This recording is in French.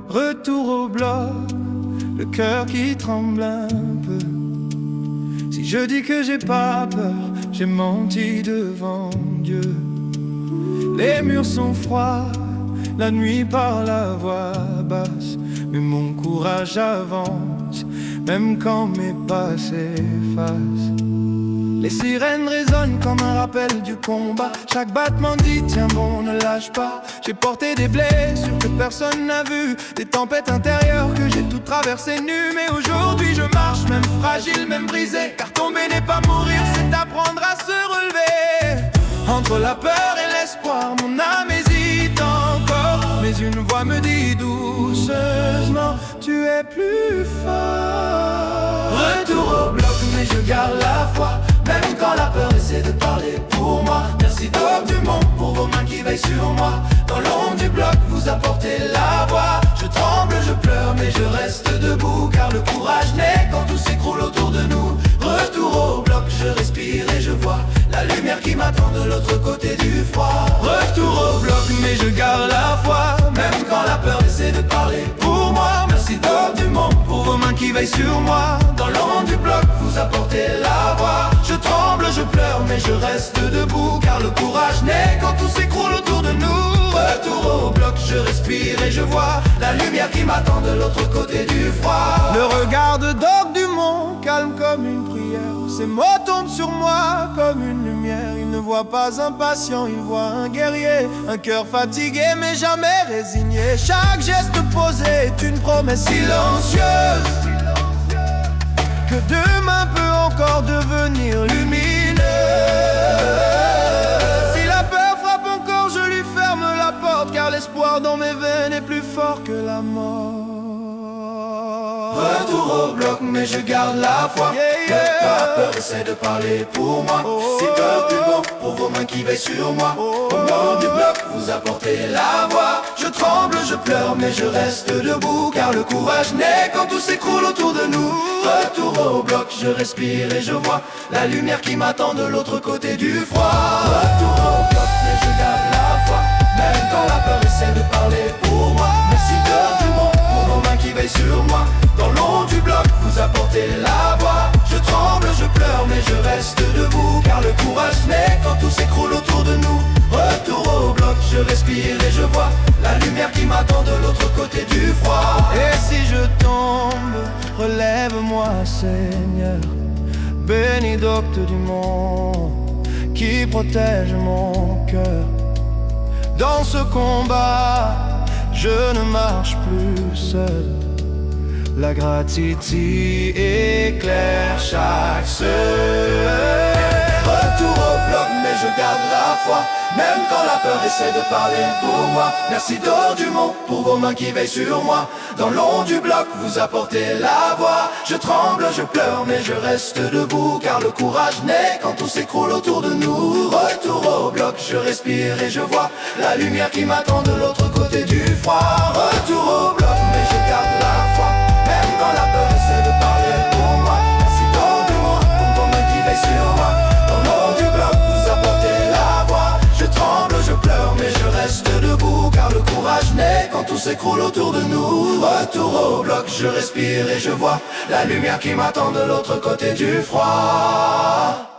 Retour au bloc, le cœur qui tremble un peu. Si je dis que j'ai pas peur, j'ai menti devant Dieu. Les murs sont froids, la nuit parle à voix basse, mais mon courage avance, même quand mes pas s'effacent. Les sirènes résonnent comme un rappel du combat. Chaque battement dit tiens bon ne lâche pas. J'ai porté des blessures que personne n'a vues, des tempêtes intérieures que j'ai toutes traversées nu. Mais aujourd'hui je marche même fragile, même brisé, car tomber n'est pas mourir, c'est apprendre à se relever. Entre la peur et l'espoir, mon âme hésite encore, mais une voix me dit douceusement tu es plus fort. Retour au bloc mais je garde la foi, même quand la peur essaie de parler pour moi. Merci d'or du monde pour vos mains qui veillent sur moi. Dans l'ombre du bloc vous apportez la voix. Je tremble, je pleure mais je reste debout, car le courage naît quand tout s'écroule autour de nous. Retour au bloc, je respire et je vois la lumière qui m'attend de l'autre côté du froid. Retour au bloc mais je garde la foi, même quand la peur essaie de parler pour moi. Merci d'or du monde pour vos mains qui veillent sur moi. Dans l'ombre du bloc vous apportez la voix. Je tremble, je pleure mais je reste debout, car le courage naît quand tout s'écroule autour de nous. Retour au bloc, je respire et je vois la lumière qui m'attend de l'autre côté du froid. Le regard de Doc Dumont, calme comme une prière. Ces mots tombent sur moi comme une lumière. Il ne voit pas un patient, il voit un guerrier. Un cœur fatigué mais jamais résigné. Chaque geste posé est une promesse silencieuse, que demain peut encore devenir lumineux. Si la peur frappe encore, je lui ferme la porte, car l'espoir dans mes veines est plus fort que la mort. Retour au bloc mais je garde la foi, quand la peur essaie de parler pour moi. C'est peur du bon pour vos mains qui veillent sur moi. Au nord du bloc vous apportez la voix. Je tremble, je pleure mais je reste debout, car le courage naît quand tout s'écroule autour de nous. Retour au bloc, je respire et je vois la lumière qui m'attend de l'autre côté du froid. Retour au bloc mais je garde la foi, même quand la peur essaie de parler pour moi. Merci d'or du monde pour vos mains qui veillent sur moi. Dans l'ombre du bloc vous apportez la voix. Je tremble, je pleure mais je reste debout, car le courage naît quand tout s'écroule autour de nous. Retour au bloc, je respire et je vois la lumière qui m'attend de l'autre côté du froid. Et si je tombe, relève-moi Seigneur. Béni Docteur du monde qui protège mon cœur. Dans ce combat, je ne marche plus seul. La gratitude éclaire chaque seuil. Retour au bloc mais je garde la foi, même quand la peur essaie de parler pour moi. Merci d'or du monde pour vos mains qui veillent sur moi. Dans l'ombre du bloc vous apportez la voix. Je tremble, je pleure mais je reste debout, car le courage naît quand tout s'écroule autour de nous. Retour au bloc, je respire et je vois la lumière qui m'attend de l'autre côté du froid. Retour au bloc mais je garde la foi, même quand la peur essaie de parler pour moi. Merci d'or du monde pour vos mains qui veillent sur moi. Dans l'ombre du bloc vous apportez la voix. Je tremble, je pleure mais je reste debout, car le courage naît quand tout s'écroule autour de nous. Retour au bloc, je respire et je vois la lumière qui m'attend de l'autre côté du froid.